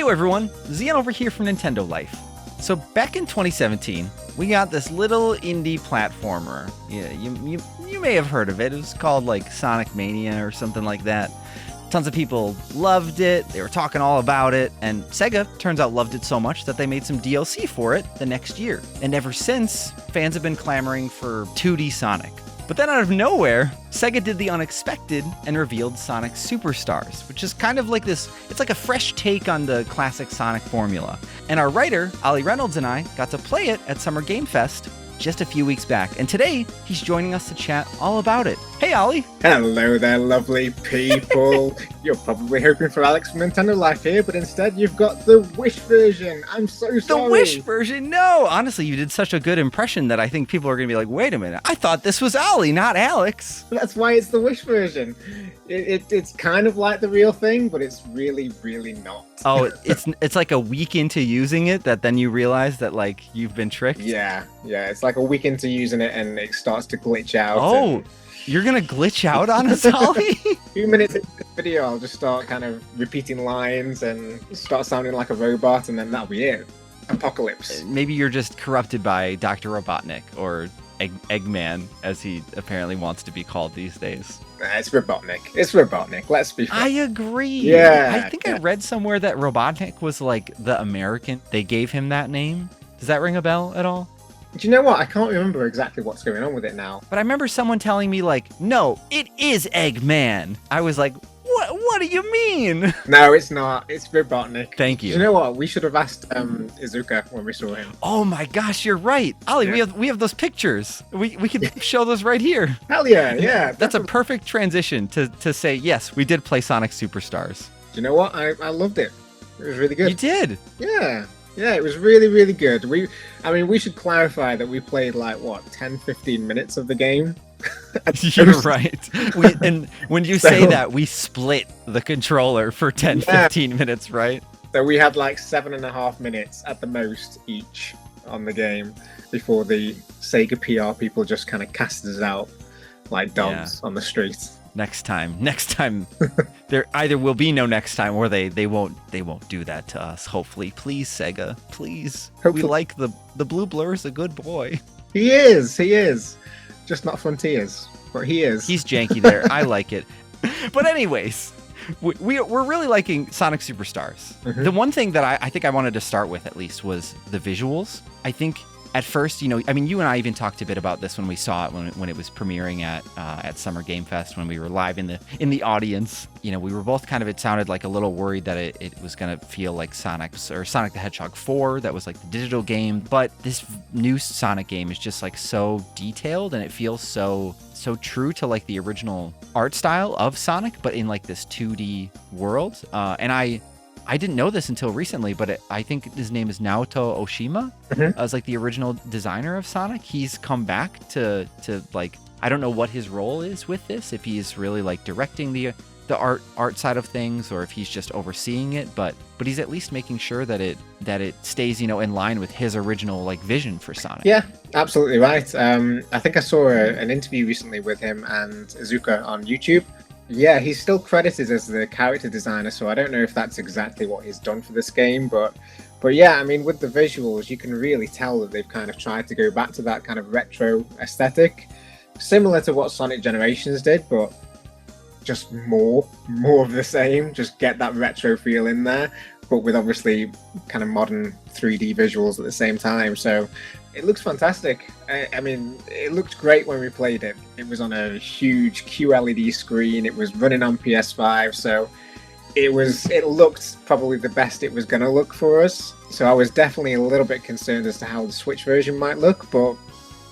Hey everyone, Zian over here from Nintendo Life. So back in 2017, we got this little indie platformer. Yeah, you may have heard of it. It was called like Sonic Mania or something like that. Tons of people loved it. They were talking all about it, and Sega, turns out, loved it so much that they made some DLC for it the next year. And ever since, fans have been clamoring for 2D Sonic. But then out of nowhere, Sega did the unexpected and revealed Sonic Superstars, which is kind of like this, it's like a fresh take on the classic Sonic formula. And our writer, Ollie Reynolds, and I got to play it at Summer Game Fest just a few weeks back. And today, he's joining us to chat all about it. Hey, Ollie. Hello there, lovely people. You're probably hoping for Alex from Nintendo Life here, but instead you've got the Wish version. I'm so sorry. The Wish version? No. Honestly, you did such a good impression that I think people are going to be like, wait a minute, I thought this was Ollie, not Alex. That's why it's the Wish version. It's kind of like the real thing, but it's really, really not. Oh, it's like a week into using it that then you realize that like you've been tricked? Yeah. It's like a week into using it and it starts to glitch out. Oh, you're going to glitch out on us, Ollie? A few minutes into this video, I'll just start kind of repeating lines and start sounding like a robot, and then that'll be it. Apocalypse. Maybe you're just corrupted by Dr. Robotnik, or Eggman, as he apparently wants to be called these days. It's Robotnik. Let's be fair. I agree. Yeah. I think I read somewhere that Robotnik was like the American. They gave him that name. Does that ring a bell at all? Do you know what? I can't remember exactly what's going on with it now. But I remember someone telling me like, no, it is Eggman. I was like, what do you mean? No, it's not. It's Robotnik. Thank you. Do you know what? We should have asked Izuka when we saw him. Oh my gosh, you're right. Ollie, Yeah. we have those pictures. We could show those right here. Hell yeah. That's a perfect transition to say, yes, we did play Sonic Superstars. Do you know what? I loved it. It was really good. You did? Yeah, it was really, really good. We should clarify that we played 10, 15 minutes of the game. You're right. And when you say that, we split the controller for 10, 15 minutes, right? So we had 7.5 minutes at the most each on the game before the Sega PR people just kind of cast us out like dogs on the street. Next time, there either will be no next time, or they won't do that to us. Hopefully, please, Sega, please. Hopefully. We like the Blue Blur's a good boy. He is. Just not Frontiers, but he is. He's janky there. I like it. But anyways, we're really liking Sonic Superstars. Mm-hmm. The one thing that I think I wanted to start with at least was the visuals. I think at first, you and I even talked a bit about this when we saw it when it was premiering at Summer Game Fest, when we were live in the audience. We were both kind of, it sounded like a little worried that it was going to feel like Sonic the Hedgehog 4, that was like the digital game. But this new Sonic game is just like so detailed, and it feels so true to like the original art style of Sonic, but in like this 2D world. And I didn't know this until recently, but I think his name is Naoto Oshima. Mm-hmm. As like the original designer of Sonic. He's come back to like, I don't know what his role is with this, if he's really like directing the art side of things, or if he's just overseeing it, but he's at least making sure that it stays, in line with his original like vision for Sonic. Yeah, absolutely right. I think I saw an interview recently with him and Izuka on YouTube. Yeah, he's still credited as the character designer, so I don't know if that's exactly what he's done for this game, but yeah, with the visuals, you can really tell that they've kind of tried to go back to that kind of retro aesthetic, similar to what Sonic Generations did, but just more of the same. Just get that retro feel in there, but with obviously kind of modern 3D visuals at the same time. So it looks fantastic. It looked great when we played it. It was on a huge QLED screen. It was running on PS5, so it looked probably the best it was going to look for us. So I was definitely a little bit concerned as to how the Switch version might look, but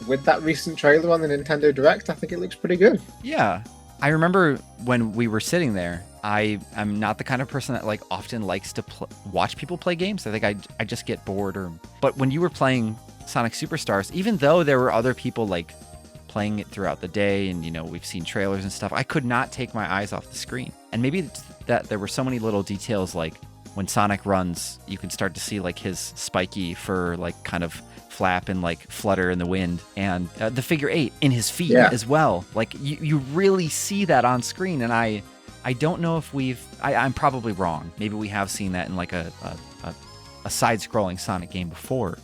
with that recent trailer on the Nintendo Direct, I think it looks pretty good. Yeah. I remember when we were sitting there, I am not the kind of person that like often likes to watch people play games. I think I just get bored. But when you were playing Sonic Superstars, even though there were other people like playing it throughout the day, and we've seen trailers and stuff, I could not take my eyes off the screen. And maybe it's that there were so many little details, like when Sonic runs, you can start to see like his spiky fur like kind of flap and like flutter in the wind, and the figure 8 in his feet as well. Like you really see that on screen, and I I don't know if I'm probably wrong. Maybe we have seen that in like a side-scrolling Sonic game before.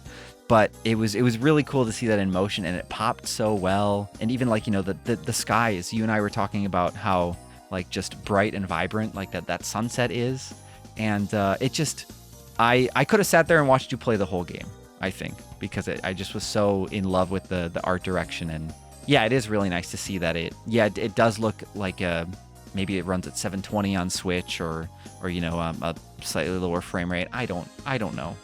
But it was really cool to see that in motion, and it popped so well. And even like, the skies, you and I were talking about how like just bright and vibrant like that sunset is. And it just, I could have sat there and watched you play the whole game, I think, because I just was so in love with the art direction. And yeah, it is really nice to see that it does look like maybe it runs at 720 on Switch or a slightly lower frame rate. I don't know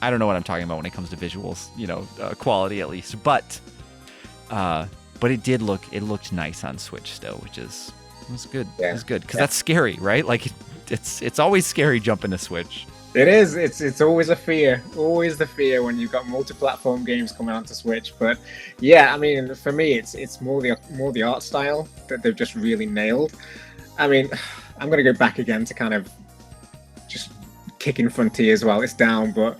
I don't know what I'm talking about when it comes to visuals, quality at least. But it looked nice on Switch still, which was good. Yeah. It was good because that's scary, right? Like it's always scary jumping to Switch. It is. It's always a fear. Always the fear when you've got multi-platform games coming onto Switch. But yeah, I mean, for me, it's more the art style that they've just really nailed. I mean, I'm gonna go back again to kind of just kicking frontiers while it's down, but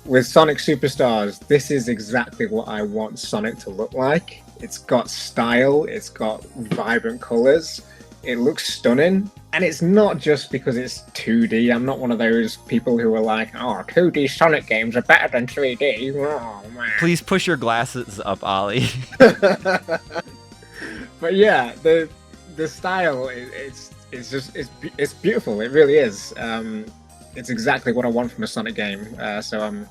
with Sonic Superstars, this is exactly what I want Sonic to look like. It's got style, it's got vibrant colors, it looks stunning, and it's not just because it's 2D. I'm not one of those people who are like, oh, 2D Sonic games are better than 3D. Oh, man. Please push your glasses up, Ollie. But yeah, the style, it's beautiful. It really is. It's exactly what I want from a Sonic game. So I'm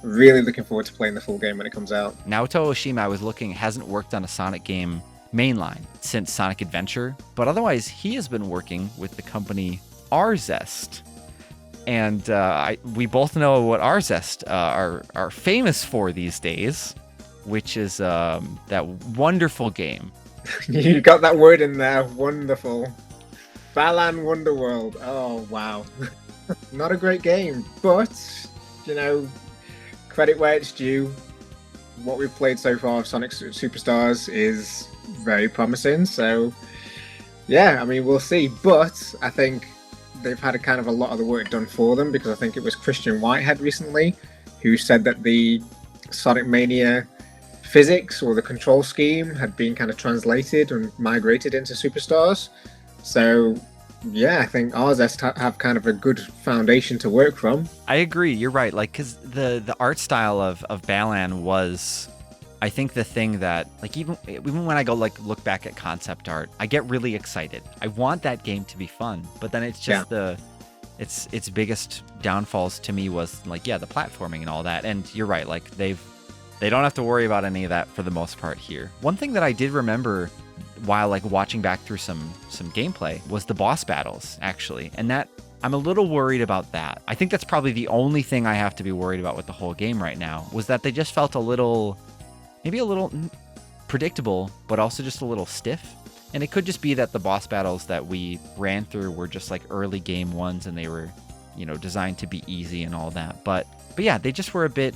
really looking forward to playing the full game when it comes out. Naoto Oshima, I was looking, hasn't worked on a Sonic game mainline since Sonic Adventure, but otherwise he has been working with the company Arzest. And we both know what Arzest are famous for these days, which is that wonderful game. You got that word in there, wonderful. Balan Wonderworld. Oh, wow. Not a great game, but, credit where it's due. What we've played so far of Sonic Superstars is very promising. So, yeah, I mean, we'll see. But I think they've had a lot of the work done for them, because I think it was Christian Whitehead recently who said that the Sonic Mania physics or the control scheme had been kind of translated and migrated into Superstars. So, yeah, I think Arzest have kind of a good foundation to work from. I agree. You're right. Like, because the art style of Balan was, I think, the thing that, like, even when I go look back at concept art, I get really excited. I want that game to be fun, but then it's just its biggest downfalls to me was the platforming and all that. And you're right. Like, they don't have to worry about any of that for the most part here. One thing that I did remember while watching back through some gameplay was the boss battles, actually, and that I'm a little worried about that. I think that's probably the only thing I have to be worried about with the whole game right now, was that they just felt maybe a little predictable, but also just a little stiff. And it could just be that the boss battles that we ran through were just early game ones, and they were designed to be easy and all that. But yeah, they just were a bit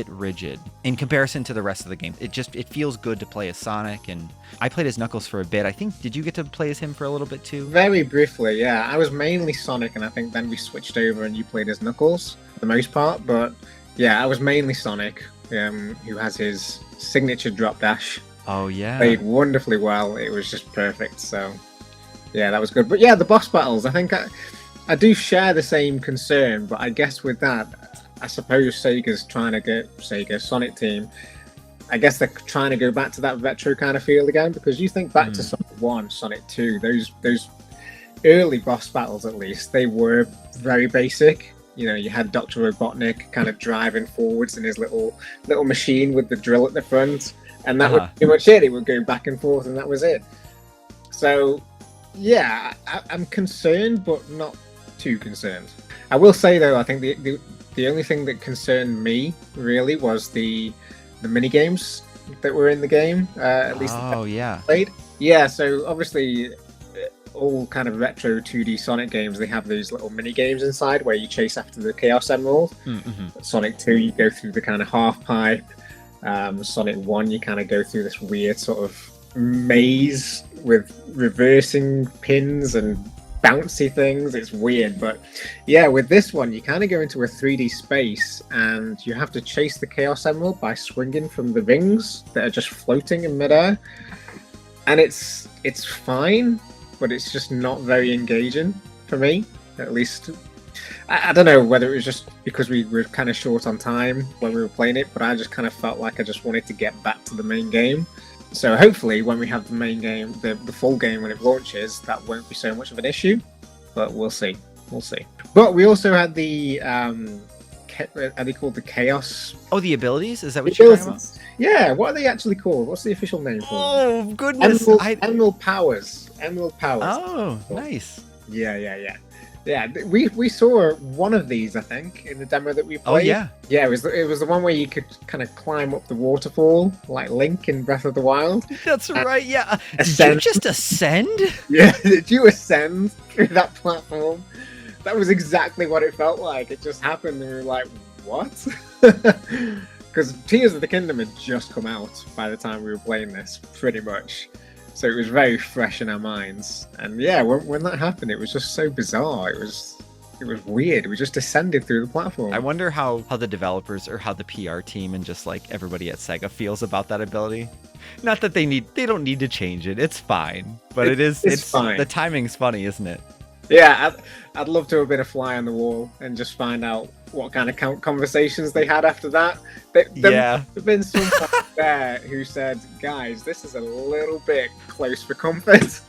rigid in comparison to the rest of the game. It feels good to play as Sonic, and I played as Knuckles for a bit. I think, did you get to play as him for a little bit too? Very briefly, yeah. I was mainly Sonic, and I think then we switched over and you played as Knuckles for the most part. But yeah, I was mainly Sonic, who has his signature drop dash. Oh yeah. Played wonderfully well. It was just perfect. So yeah, that was good. But yeah, the boss battles, I think I do share the same concern, but I guess with that, I suppose Sega's trying to get Sonic Team. I guess they're trying to go back to that retro kind of feel again, because you think back to Sonic 1, Sonic 2, those early boss battles, at least, they were very basic. You had Dr. Robotnik kind of driving forwards in his little machine with the drill at the front, and that was pretty much it. It would go back and forth, and that was it. So, yeah, I'm concerned, but not too concerned. I will say, though, I think the only thing that concerned me really was the mini games that were in the game. At least played. Yeah, so obviously all kind of retro 2D Sonic games, they have these little mini games inside where you chase after the Chaos Emerald. Mm-hmm. Sonic 2, you go through the kind of half pipe. Sonic 1, you kind of go through this weird sort of maze with reversing pins and bouncy things. It's weird, but yeah, with this one you kind of go into a 3D space and you have to chase the Chaos Emerald by swinging from the rings that are just floating in midair, and it's fine, but it's just not very engaging for me, at least. I don't know whether it was just because we were kind of short on time when we were playing it, but I just kind of felt like I just wanted to get back to the main game. So hopefully when we have the main game, the full game when it launches, that won't be so much of an issue, but we'll see. We'll see. But we also had the, are they called the Chaos? Oh, the abilities? Is that what you're talking about? Yeah, what are they actually called? What's the official name for them? Oh, goodness. Emerald Powers. Emerald Powers. Oh, nice. Yeah. Yeah, we saw one of these, I think, in the demo that we played. Oh, yeah. Yeah, it was the one where you could kind of climb up the waterfall, like Link in Breath of the Wild. That's right, yeah. Ascend. Did you just ascend? Yeah, did you ascend through that platform? That was exactly what it felt like. It just happened, and we were like, what? Because Tears of the Kingdom had just come out by the time we were playing this, pretty much. So it was very fresh in our minds, and yeah, when that happened, it was just so bizarre. It was weird. We just descended through the platform. I wonder how the developers or how the PR team and just like everybody at Sega feels about that ability. Not that they don't need to change it. It's fine, but it's fine. The timing's funny, isn't it? Yeah, I'd love to have been a fly on the wall and just find out what kind of conversations they had after that. There've been some there who said, guys, this is a little bit close for comfort.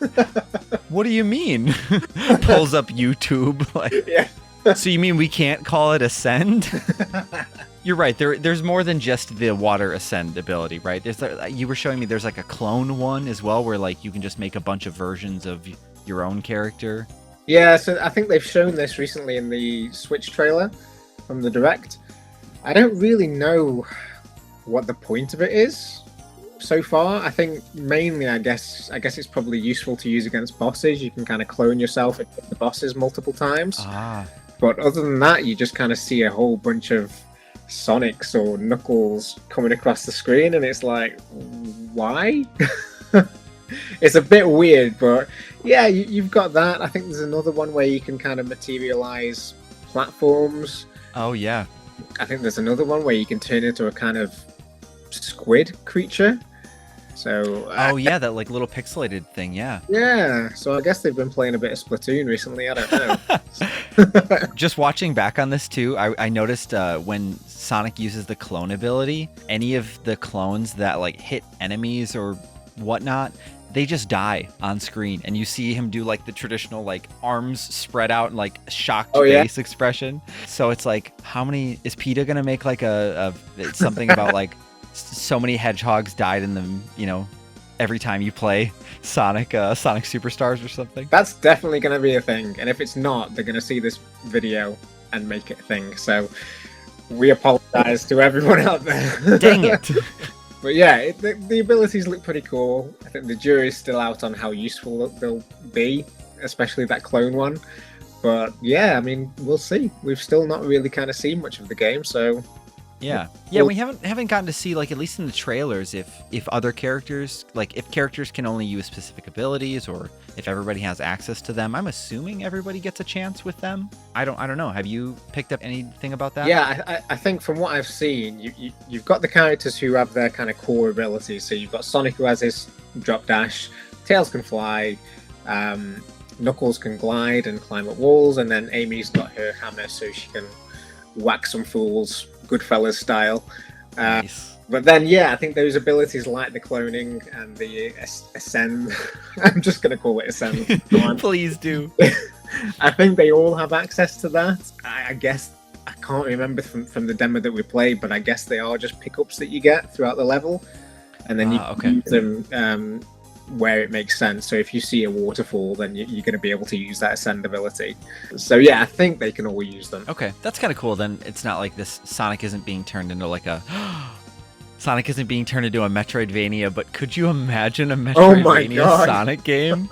What do you mean? Pulls up YouTube. Like, yeah. So you mean we can't call it Ascend? You're right. There's more than just the water ascend ability, right? You were showing me there's like a clone one as well, where like you can just make a bunch of versions of your own character. Yeah, so I think they've shown this recently in the Switch trailer from the Direct. I don't really know what the point of it is so far. I think mainly, I guess it's probably useful to use against bosses. You can kind of clone yourself and hit the bosses multiple times. But other than that, you just kind of see a whole bunch of Sonics or Knuckles coming across the screen, and it's like, why? It's a bit weird, but yeah, you've got that. I think there's another one where you can kind of materialize platforms. Oh, yeah. I think there's another one where you can turn into a kind of squid creature. So. Oh, yeah, that like little pixelated thing, yeah. Yeah, so I guess they've been playing a bit of Splatoon recently. I don't know. Just watching back on this too, I noticed when Sonic uses the clone ability, any of the clones that like hit enemies or whatnot, they just die on screen, and you see him do like the traditional like arms spread out and like shocked face expression. So it's like, how many is PETA gonna make like a something about like so many hedgehogs died in them, you know, every time you play Sonic Superstars or something? That's definitely gonna be a thing, and if it's not, they're gonna see this video and make it a thing. So we apologize to everyone out there. Dang it. But yeah, the abilities look pretty cool. I think the jury's still out on how useful they'll be, especially that clone one. But yeah, I mean, we'll see. We've still not really kind of seen much of the game, so yeah, we haven't gotten to see, like, at least in the trailers, if other characters, like if characters can only use specific abilities, or if everybody has access to them. I'm assuming everybody gets a chance with them. I don't know. Have you picked up anything about that? Yeah, I think from what I've seen, you've got the characters who have their kind of core abilities. So you've got Sonic, who has his drop dash, Tails can fly, Knuckles can glide and climb up walls, and then Amy's got her hammer, so she can whack some fools, Goodfellas style. Nice. But then, yeah, I think those abilities like the cloning and the ascend, I'm just going to call it ascend. Please do. I think they all have access to that. I guess, I can't remember from the demo that we played, but I guess they are just pickups that you get throughout the level. And then you can use them where it makes sense. So if you see a waterfall, then you're going to be able to use that ascend ability. So yeah, I think they can all use them. Okay, that's kind of cool. Then it's not like this Sonic isn't being turned into like a Sonic isn't being turned into a Metroidvania, but could you imagine a Metroidvania Sonic game?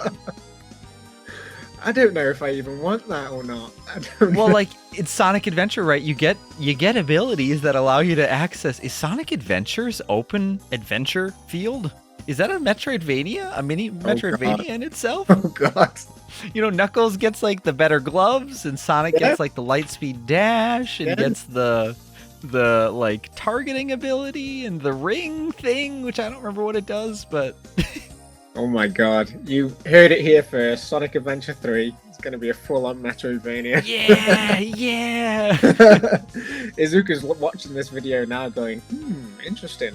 I don't know if I even want that or not. I don't know. Well, like, it's Sonic Adventure, right? You get abilities that allow you to access. Is Sonic Adventure's open adventure field? Is that a Metroidvania? A mini Metroidvania in itself? Oh, God. You know, Knuckles gets, like, the better gloves, and Sonic gets, like, the light speed dash, and gets the like, targeting ability, and the ring thing, which I don't remember what it does, but... Oh my god. You heard it here first. Sonic Adventure 3. It's going to be a full-on Metroidvania. Yeah, yeah. Izuku's watching this video now going, interesting.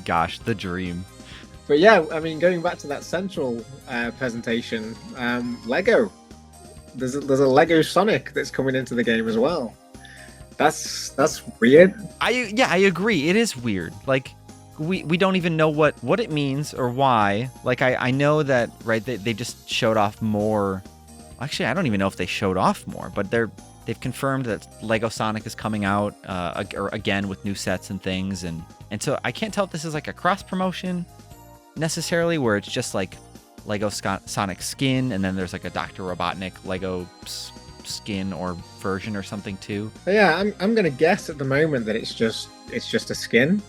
Gosh, the dream. But yeah, I mean, going back to that central presentation, Lego. There's a Lego Sonic that's coming into the game as well. That's weird. I agree. It is weird. Like, we don't even know what it means or why. Like, I know that, right, they just showed off more. Actually, I don't even know if they showed off more, but they've confirmed that Lego Sonic is coming out again with new sets and things, and so I can't tell if this is like a cross promotion necessarily, where it's just like Lego Sonic skin, and then there's like a Dr. Robotnik Lego skin or version or something too. But yeah, I'm gonna guess at the moment that it's just a skin,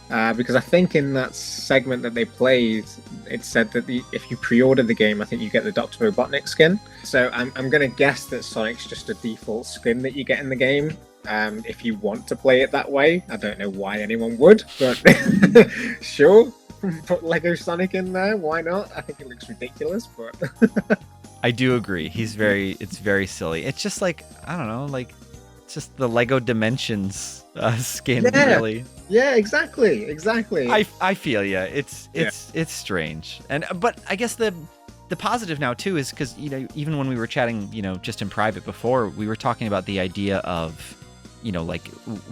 because I think in that segment that they played, it said that if you pre-order the game, I think you get the Dr. Robotnik skin. So I'm gonna guess that Sonic's just a default skin that you get in the game. If you want to play it that way, I don't know why anyone would, but sure. Put Lego Sonic in there, why not? I think it looks ridiculous, but I do agree. It's very silly. It's just like, I don't know, like, it's just the Lego Dimensions skin, really. Yeah, exactly. I feel yeah. It's strange, but I guess the positive now too is because, you know, even when we were chatting, you know, just in private before, we were talking about the idea of, you know, like,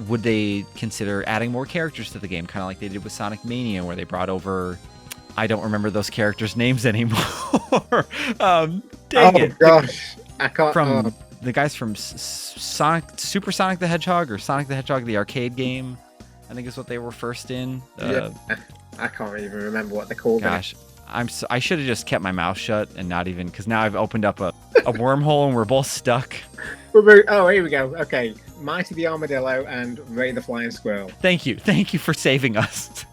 would they consider adding more characters to the game, kind of like they did with Sonic Mania, where they brought over, I don't remember those characters' names anymore. Dang it. Gosh, I can't. From the guys from Super Sonic the Hedgehog, or Sonic the Hedgehog the arcade game, I think is what they were first in. I can't even remember what they called. Gosh, I should have just kept my mouth shut and not even, because now I've opened up a wormhole and we're both stuck. Oh, here we go. Okay, Mighty the Armadillo and Ray the Flying Squirrel. Thank you for saving us.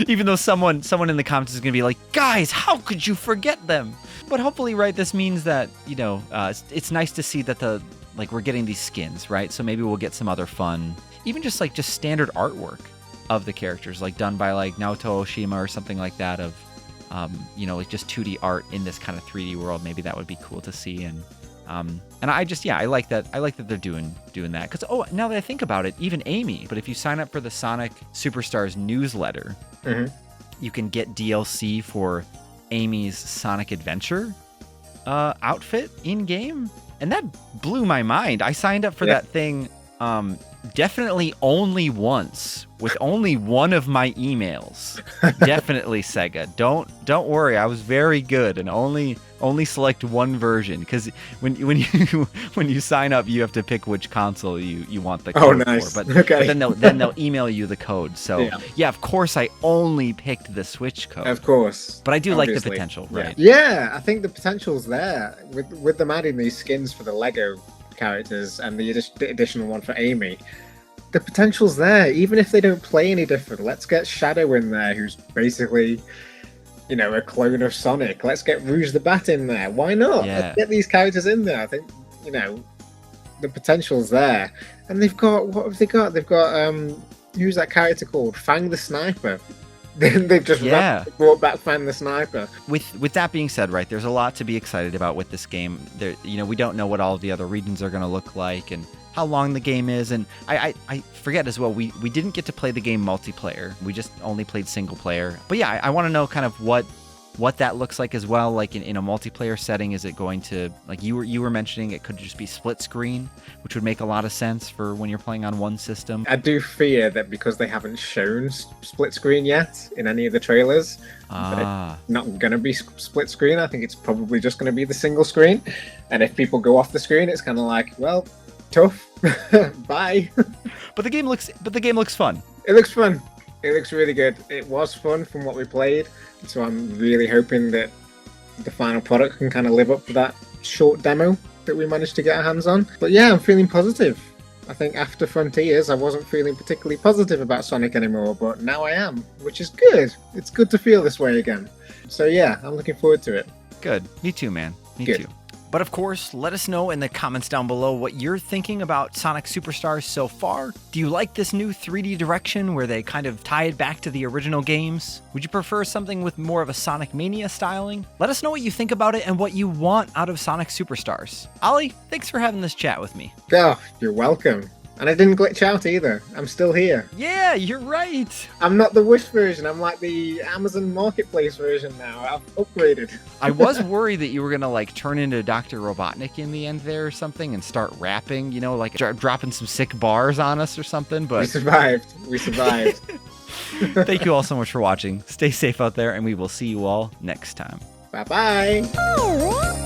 Even though someone in the comments is gonna be like, guys, how could you forget them? But hopefully, right, this means that, you know, it's nice to see that we're getting these skins, right? So maybe we'll get some other fun, even just standard artwork of the characters, like done by like Naoto Oshima or something like that, of you know, like just 2D art in this kind of 3D world. Maybe that would be cool to see. And I just, I like that they're doing that, because now that I think about it, even Amy. But if you sign up for the Sonic Superstars newsletter, you can get DLC for Amy's Sonic Adventure outfit in game, and that blew my mind. I signed up for that thing definitely only once, with only one of my emails. Definitely Sega. Don't worry, I was very good, and only select one version, because when you sign up, you have to pick which console you want the code for. But then they'll email you the code. So yeah, of course I only picked the Switch code. Of course. But I do like the potential, right? Yeah, I think the potential's there with them adding these skins for the Lego characters and the additional one for Amy. The potential's there, even if they don't play any different. Let's get Shadow in there, who's basically, you know, a clone of Sonic. Let's get Rouge the Bat in there. Why not? Yeah. Let's get these characters in there. I think, you know, the potential's there. And they've got, what have they got? They've got, who's that character called? Fang the Sniper. They've just brought back Fang the Sniper. With that being said, right, there's a lot to be excited about with this game. There, you know, we don't know what all of the other regions are going to look like, and how long the game is, and I forget as well, we didn't get to play the game multiplayer. We just only played single player. But yeah, I want to know kind of what that looks like as well, like in a multiplayer setting. Is it going to, like you were mentioning, it could just be split screen, which would make a lot of sense for when you're playing on one system. I do fear that because they haven't shown split screen yet in any of the trailers, that it's not going to be split screen. I think it's probably just going to be the single screen, and if people go off the screen, it's kind of like, well, tough. Bye. But the game looks fun. It looks fun. It looks really good. It was fun from what we played, so I'm really hoping that the final product can kind of live up to that short demo that we managed to get our hands on. But yeah, I'm feeling positive. I think after Frontiers, I wasn't feeling particularly positive about Sonic anymore, but now I am, which is good. It's good to feel this way again. So yeah, I'm looking forward to it. Good. Me too, man. Me Good. too. But of course, let us know in the comments down below what you're thinking about Sonic Superstars so far. Do you like this new 3D direction where they kind of tie it back to the original games? Would you prefer something with more of a Sonic Mania styling? Let us know what you think about it and what you want out of Sonic Superstars. Ollie, thanks for having this chat with me. Oh, you're welcome. And I didn't glitch out either. I'm still here. Yeah, you're right. I'm not the Wish version. I'm like the Amazon Marketplace version now. I've upgraded. I was worried that you were going to like turn into Dr. Robotnik in the end there or something and start rapping, you know, like dropping some sick bars on us or something. But We survived. We survived. Thank you all so much for watching. Stay safe out there, and we will see you all next time. Bye-bye. Alright.